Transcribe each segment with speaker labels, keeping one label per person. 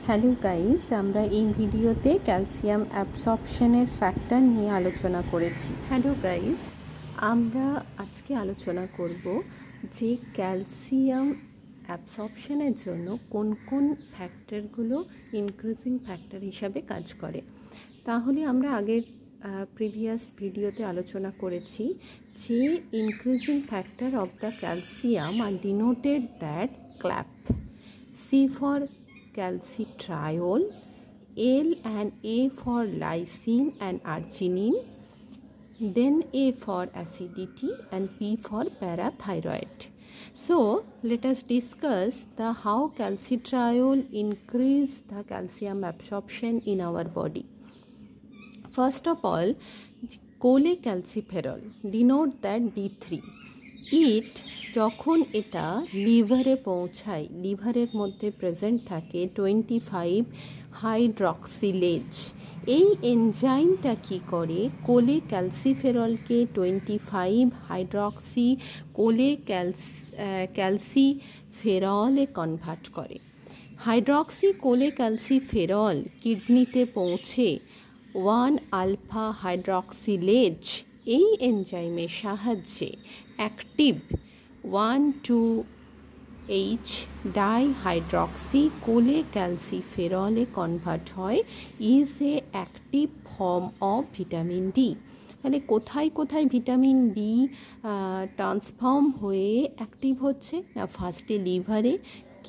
Speaker 1: Hello guys, আমরা এই ভিডিওতে ক্যালসিয়াম অ্যাবসর্পশনের ফ্যাক্টর নিয়ে আলোচনা করেছি। হ্যালো গাইস, আমরা আজকে আলোচনা করব যে ক্যালসিয়াম অ্যাবসর্পশনের জন্য কোন কোন ফ্যাক্টরগুলো ইনক্রিজিং ফ্যাক্টর হিসাবে কাজ করে। তাহলে আমরা আগের প্রিভিয়াস ভিডিওতে আলোচনা করেছি যে increasing factor of the calcium আর denoted that clap, C for calcitriol, L and A for lysine and arginine, then A for acidity and P for parathyroid. So let us discuss the how calcitriol increase the calcium absorption in our body. First of all, cholecalciferol denote that D3. ইট যখন এটা লিভারে পৌঁছায়, লিভারের মধ্যে present থাকে 25 হাইড্রক্সিলেজ। এই এনজাইমটা কী করে, কোলেক্যালসিফেরলকে 25 hydroxy ক্যালসিফেরলে convert করে। হাইড্রক্সি কোলেক্যালসিফেরল কিডনিতে পৌঁছে 1 আলফা হাইড্রক্সিলেজ এই এনজাইমের সাহায্যে অ্যাক্টিভ 1,2-H ডাইহাইড্রক্সি কোলেক্যালসিফেরলে কনভার্ট হয়, is a active form of vitamin D. তাহলে কোথায় কোথায় ভিটামিন ডি ট্রান্সফর্ম হয়ে অ্যাক্টিভ হচ্ছে না, ফার্স্টে লিভারে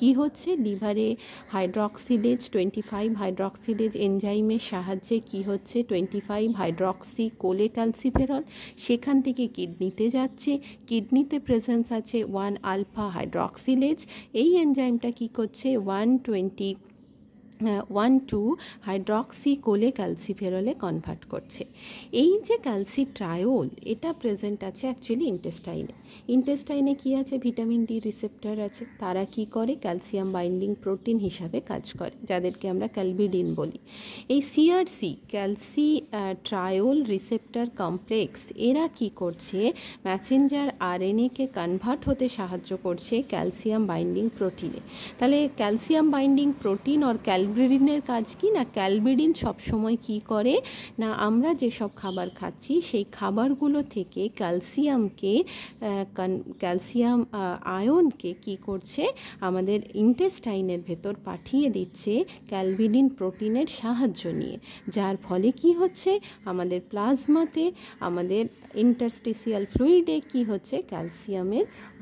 Speaker 1: কি হচ্ছে, লিভারে হাইড্রক্সিলেজ 25 হাইড্রক্সিলেজ এনজাইমের সাহায্যে কি হচ্ছে 25 হাইড্রক্সি কোলেক্যালসিফেরল, সেখান থেকে কিডনিতে যাচ্ছে, কিডনিতে প্রেজেন্স আছে 1 আলফা হাইড্রক্সিলেজ, এই এনজাইমটা কি করছে 1,2 হাইড্রক্সি কোলেক্যালসিফেরলে কনভার্ট করছে। এই যে ক্যালসিট্রায়োল এটা প্রেজেন্ট আছে অ্যাকচুয়ালি ইন্টেস্টাইনে কি আছে, ভিটামিন ডি রিসেপ্টর আছে, তারা কি করে ক্যালসিয়াম বাইন্ডিং প্রোটিন হিসাবে কাজ করে, যাদেরকে আমরা ক্যালবিডিন বলি। এই সিআরসি ক্যালসিট্রায়োল রিসেপ্টর কমপ্লেক্স এরা কি করছে, ম্যাসেঞ্জার আরএনএকে কনভার্ট হতে সাহায্য করছে ক্যালসিয়াম বাইন্ডিং প্রোটিনে। তাহলে ক্যালসিয়াম বাইন্ডিং প্রোটিন আর ক্যালবিডিনের কাজ কি না, ক্যালবিডিন সবসময় কি করে না, আমরা যেসব খাবার খাচ্ছি সেই খাবারগুলো থেকে ক্যালসিয়াম আয়নকে কি করছে, আমাদের ইন্টেস্টাইনের ভেতর পাঠিয়ে দিচ্ছে ক্যালবিডিন প্রোটিনের সাহায্য নিয়ে, যার ফলে কি হচ্ছে আমাদের প্লাজমাতে, আমাদের ইন্টারস্টিসিয়াল ফ্লুইডে কি হচ্ছে,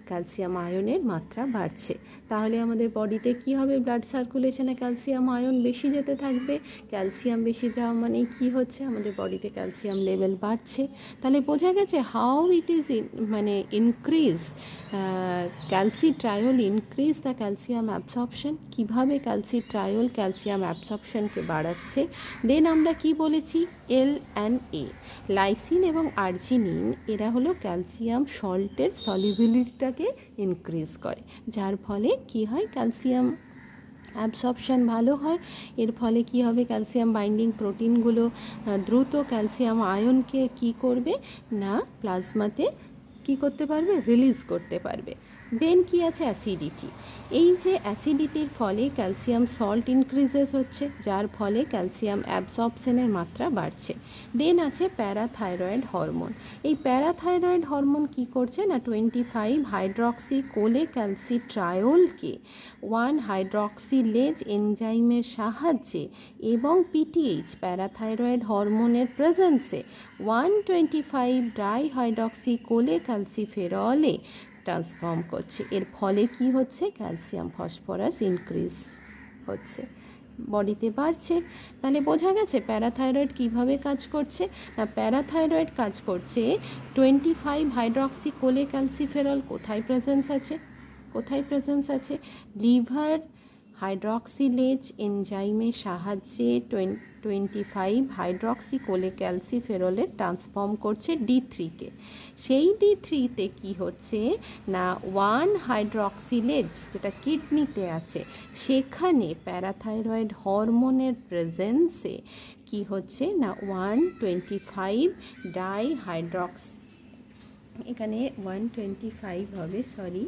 Speaker 1: ক্যালসিয়াম আয়নের মাত্রা বাড়ছে। তাহলে আমাদের বডিতে কি হবে, ব্লাড সার্কুলেশনে ক্যালসিয়াম আয়ন বেশি যেতে থাকবে, ক্যালসিয়াম বেশি যাওয়া মানে কি হচ্ছে, আমাদের বডিতে ক্যালসিয়াম লেভেল বাড়ছে। তাহলে বোঝা গেছে how it is increase calcitriol increase the calcium absorption, কীভাবে ক্যালসিট্রায়োল ক্যালসিয়াম অ্যাবসর্পশনকে বাড়াচ্ছে। দেন আমরা কি বলেছি, এল অ্যান্ড এ, লাইসিন এবং আর্জিনিন এরা হলো ক্যালসিয়াম সল্টের সলিবিলিটিটাকে ইনক্রিজ করে, যার ফলে কি হয় ক্যালসিয়াম অ্যাবসর্পশন ভালো হয়। এর ফলে কি হবে, ক্যালসিয়াম বাইন্ডিং প্রোটিনগুলো দ্রুত ক্যালসিয়াম আয়নকে কি করবে না, প্লাজমাতে কি করতে পারবে, রিলিজ করতে পারবে। দেন কি আছে, অ্যাসিডিটি। এই যে অ্যাসিডিটির ফলে ক্যালসিয়াম সল্ট ইনক্রিজেস হচ্ছে, যার ফলে ক্যালসিয়াম অ্যাবসর্পশনের মাত্রা বাড়ছে। দেন আছে প্যারাথাইরয়েড হরমোন। এই প্যারাথাইরয়েড হরমোন কি করছে না, 25 হাইড্রক্সি কোলেক্যালসিট্রায়োলকে 1 হাইড্রক্সিলেজ এনজাইমের সাহায্যে এবং পিটিএইচ প্যারাথাইরয়েড হরমোনের প্রেজেন্সে 125 ডাইহাইড্রক্সি কোলেক্যালসিফেরলে ট্রান্সফর্ম করছে। এর ফলে কি হচ্ছে, ক্যালসিয়াম ফসফরাস ইনক্রিজ হচ্ছে, বডিতে বাড়ছে। তাহলে বোঝা গেছে প্যারাথাইরয়েড কিভাবে কাজ করছে না, প্যারাথাইরয়েড কাজ করছে 25 হাইড্রক্সি কোলেক্যালসিফেরল কোথায় প্রেজেন্স আছে, লিভার হাইড্রক্সিলেজ এনজাইমের সাহায্যে 25 হাইড্রক্সি কোলেক্যালসিফেরলে ট্রান্সফর্ম করছে D3কে। সেই D3তে কি হচ্ছে না, 1 হাইড্রক্সিলেজ যেটা কিডনিতে আছে, সেখানে প্যারাথাইরয়েড হরমোনের প্রেজেন্সে কি হচ্ছে না, 125 ডাইহাইড্রক্সি এখানে 125 হবে, সরি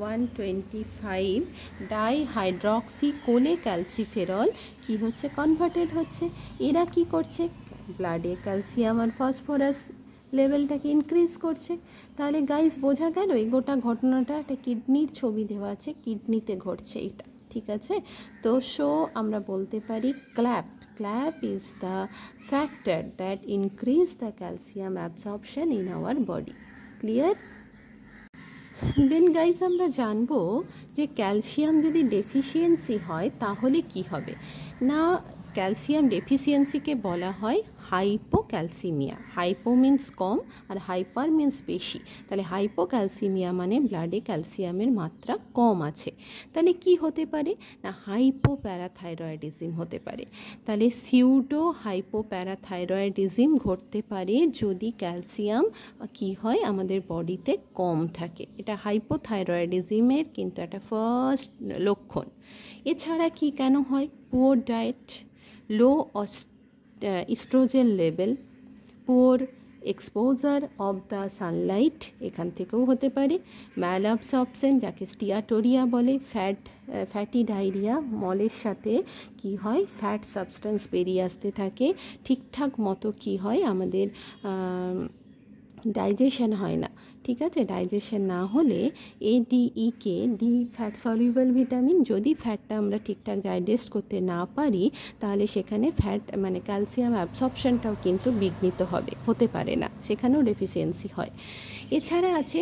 Speaker 1: 125 ডাইহাইড্রক্সি কোলেক্যালসিফেরল কি হচ্ছে, কনভার্টেড হচ্ছে। এরা কি করছে, ব্লাডে ক্যালসিয়াম আর ফসফরাস লেভেলটাকে ইনক্রিজ করছে। তাহলে গাইস বোঝা গেল এই গোটা ঘটনাটা একটা কিডনির ছবি দেওয়া আছে, কিডনিতে ঘটছে এটা, ঠিক আছে। তো আমরা বলতে পারি clap is the factor that increase the calcium absorption in our body. Clear? Then guys আমরা জানবো যে ক্যালসিয়াম যদি ডেফিসিয়েন্সি হয় তাহলে কি হবে না। ক্যালসিয়াম ডেফিসিয়েন্সিকে বলা হয় হাইপোক্যালসিমিয়া। হাইপো মিন্স কম আর হাইপার মিন্স বেশি। তাহলে হাইপোক্যালসিমিয়া মানে ব্লাডে ক্যালসিয়ামের মাত্রা কম আছে। তাহলে কি হতে পারে না, হাইপোপ্যারাথাইরয়েডিজম হতে পারে। তাহলে সিউডো হাইপোপ্যারাথাইরয়েডিজম ঘটতে পারে যদি ক্যালসিয়াম কি হয় আমাদের বডিতে কম থাকে। এটা হাইপোথাইরয়েডিজমের কিন্তু একটা ফার্স্ট লক্ষণ। এছাড়া কি কেন হয়, poor diet, low estrogen level, poor exposure of the sunlight, এখান থেকেও হতে পারে। ম্যাল অ্যাবসর্পশন যাকে স্টিয়াটোরিয়া বলে, ফ্যাটি ডায়রিয়া, মলের সাথে কি হয় ফ্যাট সাবস্টেন্স বেরিয়ে আসতে থাকে, ঠিকঠাক মতো কি হয় আমাদের ডাইজেশন হয় না, ঠিক আছে। ডাইজেশন না হলে ADE D fat soluble vitamin, যদি ফ্যাটটা আমরা ঠিকঠাক ডাইজেস্ট করতে না পারি তাহলে সেখানে ফ্যাট মানে ক্যালসিয়াম অ্যাবসর্পশনটাও কিন্তু বিঘ্নিত হতে পারে না, সেখানেও ডেফিসিয়েন্সি হয়। এছাড়া আছে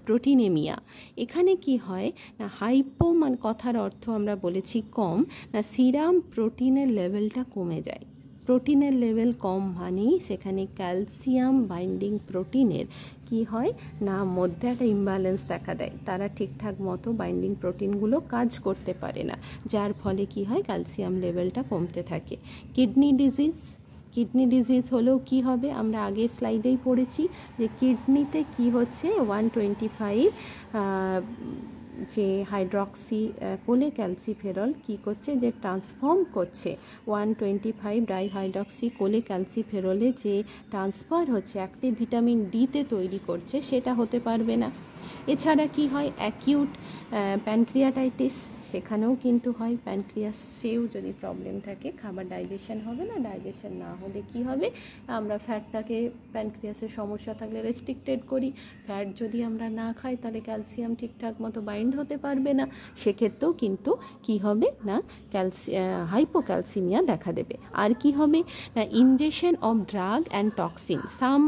Speaker 1: প্রোটিনেমিয়া। এখানে কি হয় না, হাইপো মানে কথার অর্থ আমরা বলেছি কম, না সিরাম প্রোটিনের লেভেলটা কমে যায়। প্রোটিনের লেভেল কম মানেই সেখানে ক্যালসিয়াম বাইন্ডিং প্রোটিনের কি হয় না মধ্যে একটা ইমব্যালেন্স দেখা দেয়, তারা ঠিকঠাক মতো বাইন্ডিং প্রোটিনগুলো কাজ করতে পারে না, যার ফলে কি হয় ক্যালসিয়াম লেভেলটা কমতে থাকে। কিডনি ডিজিজ হলেও কি হবে, আমরা আগের স্লাইডেই পড়েছি যে কিডনিতে কি হচ্ছে 125 যে হাইড্রক্সি কোলেক্যালসিফেরল কী করছে, যে ট্রান্সফর্ম করছে 125 ডাইহাইড্রক্সি কোলেক্যালসিফেরলে যে ট্রান্সফার হচ্ছে অ্যাক্টিভ ভিটামিন ডিতে তৈরি করছে, সেটা হতে পারবে না। এছাড়া কি হয়, অ্যাকিউট প্যানক্রিয়াটাইটিস, সেখানেও কিন্তু হয়। প্যানক্রিয়াসেও যদি প্রবলেম থাকে খাবার ডাইজেশন হবে না, ডাইজেশন না হলে কি হবে, আমরা ফ্যাটটাকে প্যানক্রিয়াসের সমস্যা থাকলে রেস্ট্রিক্টেড করি, ফ্যাট যদি আমরা না খাই তাহলে ক্যালসিয়াম ঠিকঠাক মতো বাইন্ড হতে পারবে না, সেক্ষেত্রেও কিন্তু কি হবে না হাইপোক্যালসিমিয়া দেখা দেবে। আর কি হবে না, injection of drug and toxin, some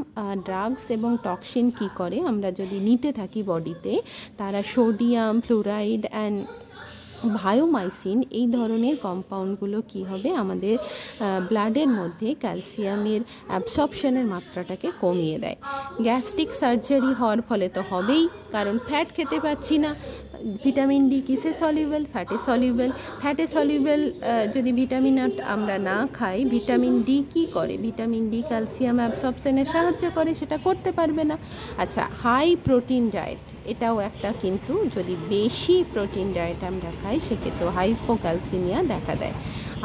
Speaker 1: drugs এবং টক্সিন কি করে আমরা যদি নিতে থাকি বডিতে, তারা সোডিয়াম ফ্লুরাইড অ্যান্ড ভায়োমাইসিন এই ধরনের কম্পাউন্ডগুলো কি হবে আমাদের ব্লাডের মধ্যে ক্যালসিয়ামের অ্যাবসর্পশনের মাত্রাটাকে কমিয়ে দেয়। গ্যাস্ট্রিক সার্জারি হওয়ার ফলে তো হবেই, কারণ ফ্যাট খেতে পাচ্ছি না। ভিটামিন ডি কিসে সলিউবল, ফ্যাটে সলিউবল যদি ভিটামিন আমরা না খাই, ভিটামিন ডি কী করে, ভিটামিন ডি ক্যালসিয়াম অ্যাবসর্পশনে সাহায্য করে, সেটা করতে পারবে না। আচ্ছা, হাই প্রোটিন ডায়েট, এটাও একটা কিন্তু যদি বেশি প্রোটিন ডায়েট আমরা খাই সেক্ষেত্রে হাইপোক্যালসিমিয়া দেখা দেয়।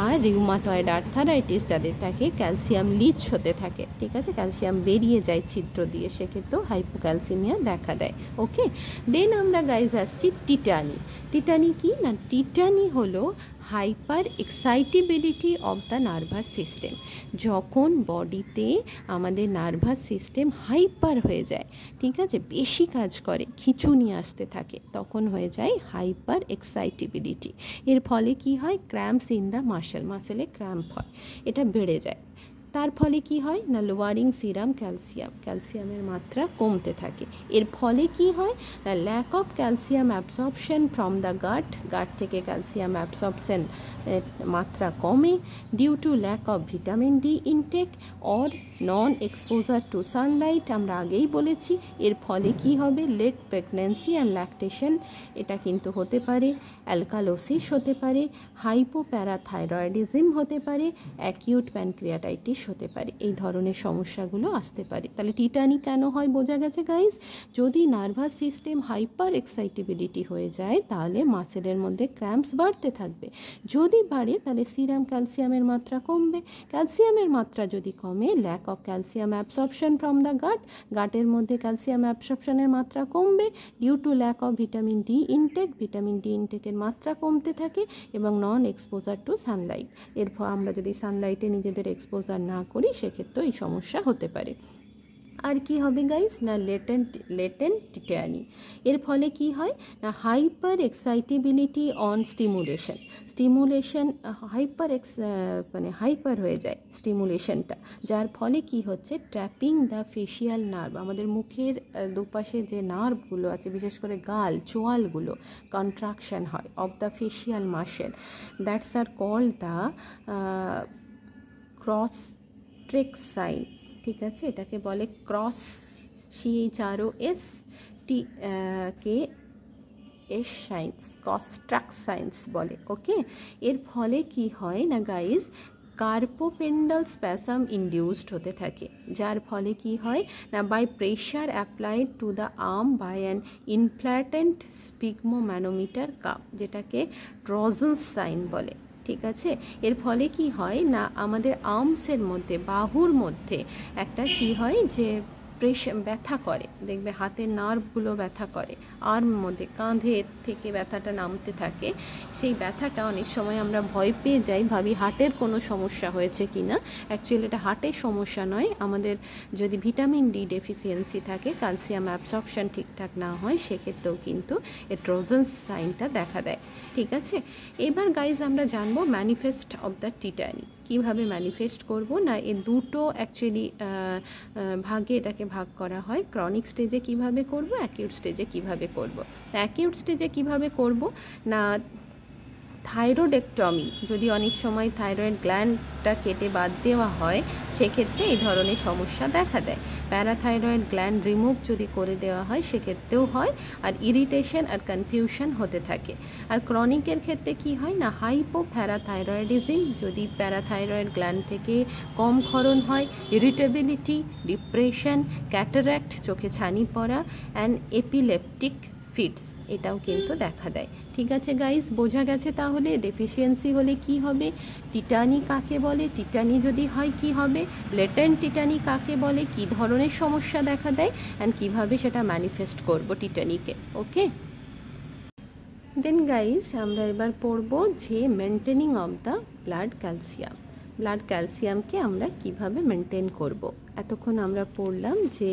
Speaker 1: আর রিউমাটয়েড আর্থারাইটিস যাদের থাকে, ক্যালসিয়াম লিচ হতে থাকে, ঠিক আছে, ক্যালসিয়াম বেরিয়ে যায় ছিদ্র দিয়ে, সেক্ষেত্রেও হাইপোক্যালসিমিয়া দেখা দেয়। ওকে, দেন আমরা গাইজ আসছি টিটানি কি না, টিটানি হলো hyper excitability of the nervous system. যখন বডিতে আমাদের নার্ভাস সিস্টেম হাইপার হয়ে যায়, ঠিক আছে, বেশি কাজ করে, খিঁচুনি আসতে থাকে, তখন হয়ে যায় হাইপার এক্সাইটেবিলিটি। এর ফলে কি হয়, ক্র্যাম্পস ইন দ্য মাসেলে ক্র্যাম্প হয়, এটা বেড়ে যায়। তার ফলে কি হয় না, লোয়ারিং সিরাম ক্যালসিয়ামের মাত্রা কমতে থাকে। এর ফলে কি হয় না, lack of calcium absorption from the gut থেকে ক্যালসিয়াম অ্যাবসর্পশন মাত্রা কমে, due to lack of vitamin D intake or non exposure to sunlight, আমরা আগেই বলেছি। এর ফলে কি হবে, লেট প্রেগন্যান্সি অ্যান্ড ল্যাকটেশন, এটা কিন্তু হতে পারে, অ্যালকালোসিস হতে পারে, হাইপোপ্যারাথাইরয়েডিজম হতে পারে, অ্যাকিউট প্যানক্রিয়াটাইটিস হতে পারে, এই ধরনের সমস্যাগুলো আসতে পারে। তাহলে টিটানি কেন হয় বোঝা গেছে গাইজ। যদি নার্ভাস সিস্টেম হাইপার এক্সাইটেবিলিটি হয়ে যায় তাহলে মাসেলের মধ্যে ক্র্যাম্পস বাড়তে থাকবে, যদি বাড়ে তাহলে সিরাম ক্যালসিয়ামের মাত্রা কমবে, ক্যালসিয়ামের মাত্রা যদি কমে lack of calcium absorption from the গাটের মধ্যে ক্যালসিয়াম অ্যাবসর্পশনের মাত্রা কমবে, due to lack of vitamin D intake, vitamin D ইনটেকের মাত্রা কমতে থাকে, এবং নন এক্সপোজার টু সানলাইট, এরপর আমরা যদি সানলাইটে নিজেদের এক্সপোজার না করি সেক্ষেত্রেও এই সমস্যা হতে পারে। আর কি হবে গাইস না লেটেন্ট টিটানি, এর ফলে কি হয় না hyper excitability on stimulation hyper হয়ে যায় স্টিমুলেশনটা, যার ফলে কি হচ্ছে ট্র্যাপিং দ্য ফেশিয়াল নার্ভ, আমাদের মুখের দুপাশে যে নার্ভগুলো আছে বিশেষ করে গাল চোয়ালগুলো কন্ট্রাকশন হয় of the facial muscle, that's are called the Chvostek sign. ঠিক আছে, এটাকে বলে ক্রস CHROS TKS signs, Chvostek signs বলে। ওকে, এর ফলে কি হয় না গাইজ কার্পোপেন্ডাল স্প্যাসাম ইনডিউসড হতে থাকে, যার ফলে কি হয় না by pressure applied to the arm by an inflated sphygmomanometer cuff, যেটাকে ট্রজন্স সাইন বলে। ঠিক আছে, এর ফলে কি হয় না আমাদের আর্মসের মধ্যে বাহুর মধ্যে একটা কি হয় যে ব্যথা করে, দেখবে হাতের নার্ভগুলো ব্যথা করে, আর্ম মধ্যে কাঁধের থেকে ব্যথাটা নামতে থাকে, সেই ব্যথাটা অনেক সময় আমরা ভয় পেয়ে যাই, ভাবি হার্টের কোনো সমস্যা হয়েছে কি না, অ্যাকচুয়ালি এটা হার্টের সমস্যা নয়, আমাদের যদি ভিটামিন ডি ডেফিসিয়েন্সি থাকে, ক্যালসিয়াম অ্যাবসর্পশন ঠিকঠাক না হয়, সেক্ষেত্রেও কিন্তু এই ট্রোজেন্স সাইনটা দেখা দেয়। ঠিক আছে, এবার গাইজ আমরা জানবো ম্যানিফেস্ট অফ দ্য টিটানি, কীভাবে ম্যানিফেস্ট করব না, এ দুটো অ্যাকচুয়ালি ভাগে এটাকে ভাগ করা হয়, ক্রনিক স্টেজে কিভাবে করব, অ্যাকিউট স্টেজে কিভাবে করব। অ্যাকিউট স্টেজে কিভাবে করব না থাইরয়েডেক্টমি, যদি অনেক সময় থাইরয়েড গ্ল্যান্ডটা কেটে বাদ দেওয়া হয় সেক্ষেত্রে এই ধরনের সমস্যা দেখা দেয়, প্যারাথাইরয়েড গ্ল্যান্ড রিমুভ যদি করে দেওয়া হয় সেক্ষেত্রেও হয়, আর ইরিটেশন আর কনফিউশন হতে থাকে। আর ক্রনিকের ক্ষেত্রে কি হয় না হাইপোপ্যারাথাইরয়েডিজম, যদি প্যারাথাইরয়েড গ্ল্যান্ড থেকে কম ক্ষরণ হয়, ইরিটেবিলিটি, ডিপ্রেশন, ক্যাটারাক্ট চোখে ছানি পড়া, অ্যান্ড এপিলেপটিক ফিটস, এটাও কিন্তু দেখা দেয়। ঠিক আছে গাইস, বোঝা গেছে তাহলে ডেফিসিয়েন্সি হলে কি হবে, টিটানি কাকে বলে, টিটানি যদি হয় কি হবে, লেটেন্ট টিটানি কাকে বলে, কি ধরনের সমস্যা দেখা দেয়, অ্যান্ড কিভাবে সেটা ম্যানিফেস্ট করব টিটানিকে। ওকে, দেন গাইস আমরা এবার পড়ব যে মেনটেনিং অফ দ্য ব্লাড ক্যালসিয়ামকে আমরা কিভাবে মেনটেন করব। এতক্ষণ আমরা পড়লাম যে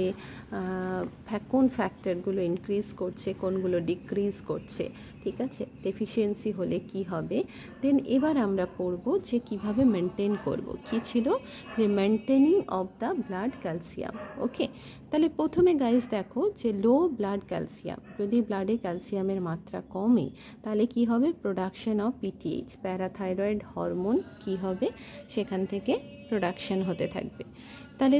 Speaker 1: কোন ফ্যাক্টরগুলো ইনক্রিজ করছে, কোনগুলো ডিক্রিজ করছে। ঠিক আছে, ডেফিসিয়েন্সি হলে কি হবে। দেন এবার আমরা পড়ব যে কিভাবে মেনটেন করব, কি ছিল যে maintaining of the blood calcium. Okay, তাহলে প্রথমে গাইজ দেখো যে লো ব্লাড ক্যালসিয়াম, যদি ব্লাডে ক্যালসিয়ামের মাত্রা কমে তাহলে কি হবে, production of PTH parathyroid hormone কি হবে, সেখান থেকে প্রোডাকশন হতে থাকবে। তাহলে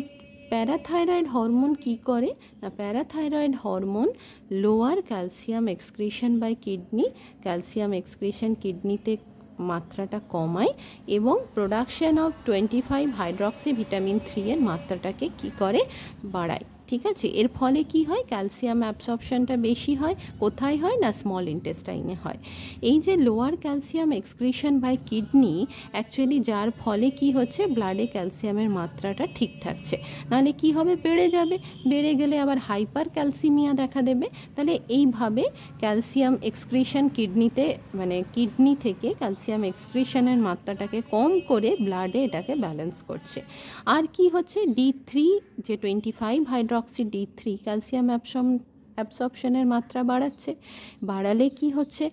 Speaker 1: প্যারাথাইরয়েড হরমোন কি করে না, parathyroid hormone lower calcium excretion by kidney, calcium excretion কিডনিতে মাত্রাটা কমায় এবং প্রোডাকশন অফ 25 হাইড্রক্সি ভিটামিন 3 এর মাত্রাটাকে কি করে, বাড়ায়। ঠিক আছে, এর ফলে কি হয়, ক্যালসিয়াম অ্যাবসর্পশনটা বেশি হয়, কোথায় হয় না স্মল ইন্টেস্টাইনে হয়। এই যে lower calcium excretion by kidney actually যার ফলে কি হচ্ছে, ব্লাডে ক্যালসিয়ামের মাত্রাটা ঠিক থাকছে, নাহলে কি হবে, বেড়ে যাবে, বেড়ে গেলে আবার হাইপার ক্যালসিমিয়া দেখা দেবে। তাহলে এইভাবে ক্যালসিয়াম এক্সক্রিশন কিডনিতে মানে কিডনি থেকে ক্যালসিয়াম এক্সক্রিশনের মাত্রাটাকে কম করে ব্লাডে এটাকে ব্যালেন্স করছে। আর কি হচ্ছে, D3 যে 25 হাইড্রক্সি D3 ক্যালসিয়াম অ্যাবসর্পশনের মাত্রা বাড়াচ্ছে, বাড়ালে কি হচ্ছে,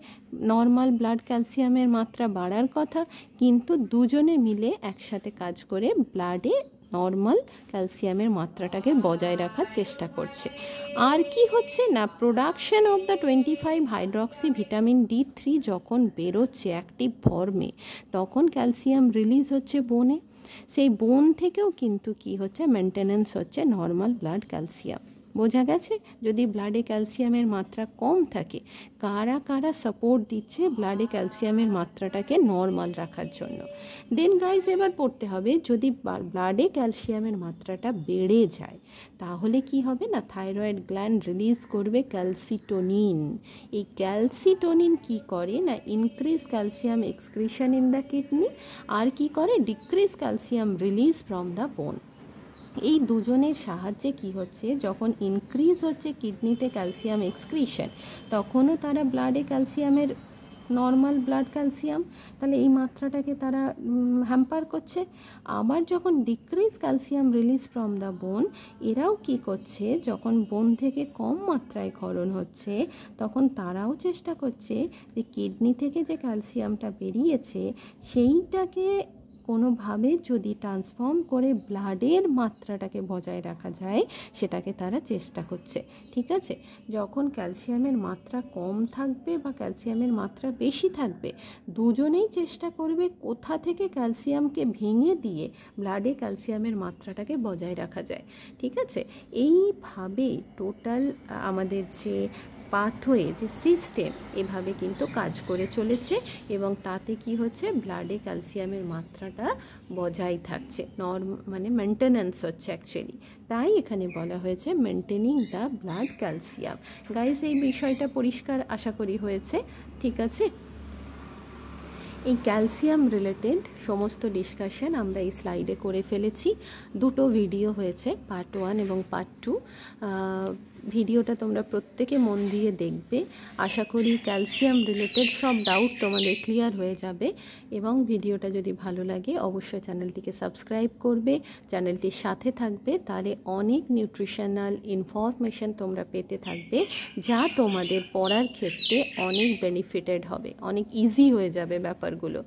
Speaker 1: নর্মাল ব্লাড ক্যালসিয়ামের মাত্রা বাড়ার কথা, কিন্তু দুজনে মিলে একসাথে কাজ করে ব্লাডে নর্মাল ক্যালসিয়ামের মাত্রাটাকে বজায় রাখার চেষ্টা করছে। আর কি হচ্ছে না, production of the 25 hydroxy vitamin D3 যখন বেরোচ্ছে অ্যাক্টিভ ফর্মে, তখন ক্যালসিয়াম রিলিজ হচ্ছে বোনে, সেই বোন থেকেও কিন্তু কি হচ্ছে, মেনটেনেন্স হচ্ছে নর্মাল ব্লাড ক্যালসিয়াম। বোঝা গেছে? যদি ব্লাডে ক্যালসিয়ামের মাত্রা কম থাকে, কারা কারা সাপোর্ট দিচ্ছে ব্লাডে ক্যালসিয়ামের মাত্রাটাকে নর্মাল রাখার জন্য। দেন গাইজ এবার পড়তে হবে, যদি ব্লাডে ক্যালসিয়ামের মাত্রাটা বেড়ে যায় তাহলে কি হবে না, থাইরয়েড গ্ল্যান্ড রিলিজ করবে ক্যালসিটোনিন। এই ক্যালসিটোনিন কি করে না, increase calcium excretion in the kidney, আর কি করে, decrease calcium release from the bone. এই দুজনের সাহায্যে কি হচ্ছে, যখন ইনক্রিজ হচ্ছে কিডনিতে ক্যালসিয়াম এক্সক্রিশন, তখনও তারা ব্লাডে ক্যালসিয়ামের নর্মাল ব্লাড ক্যালসিয়াম, তাহলে এই মাত্রাটাকে তারা হ্যাম্পার করছে। আবার যখন decrease calcium release from the বোন, এরাও কি করছে, যখন বোন থেকে কম মাত্রায় ক্ষরণ হচ্ছে তখন তারাও চেষ্টা করছে যে কিডনি থেকে যে ক্যালসিয়ামটা বেরিয়েছে সেইটাকে কোনোভাবে যদি ট্রান্সফর্ম করে ব্লাডের মাত্রাটাকে বজায় রাখা যায় সেটাকে তারা চেষ্টা করছে। ঠিক আছে, যখন ক্যালসিয়ামের মাত্রা কম থাকবে বা ক্যালসিয়ামের মাত্রা বেশি থাকবে, দুজনেই চেষ্টা করবে কোথা থেকে ক্যালসিয়ামকে ভেঙে দিয়ে ব্লাডে ক্যালসিয়ামের মাত্রাটাকে বজায় রাখা যায়। ঠিক আছে, এইভাবে টোটাল আমাদের যে পাথওয়ে, যে সিস্টেম, এভাবে কিন্তু কাজ করে চলেছে এবং তাতে কি হচ্ছে, ব্লাডে ক্যালসিয়ামের মাত্রাটা বজায় থাকছে, মানে মেনটেন্যান্স হচ্ছে অ্যাকচুয়ালি। তাই এখানে বলা হয়েছে maintaining the blood calcium. Guys এই বিষয়টা পরিষ্কার আশা করি হয়েছে। ঠিক আছে, এই ক্যালসিয়াম রিলেটেড সমস্ত ডিসকাশন আমরা এই স্লাইডে করে ফেলেছি। দুটো ভিডিও হয়েছে, পার্ট 1 এবং পার্ট 2। ভিডিওটা তোমরা প্রত্যেকে মন দিয়ে দেখবে। আশা করি ক্যালসিয়াম রিলেটেড সব ডাউট তোমাদের ক্লিয়ার হয়ে যাবে। এবং ভিডিওটা যদি ভালো লাগে অবশ্যই চ্যানেলটিকে সাবস্ক্রাইব করবে, চ্যানেলটির সাথে থাকবে, তাহলে অনেক নিউট্রিশনাল ইনফরমেশন তোমরা পেতে থাকবে, যা তোমাদের পড়ার ক্ষেত্রে অনেক বেনিফিটেড হবে, অনেক ইজি হয়ে যাবে ব্যাপারগুলো।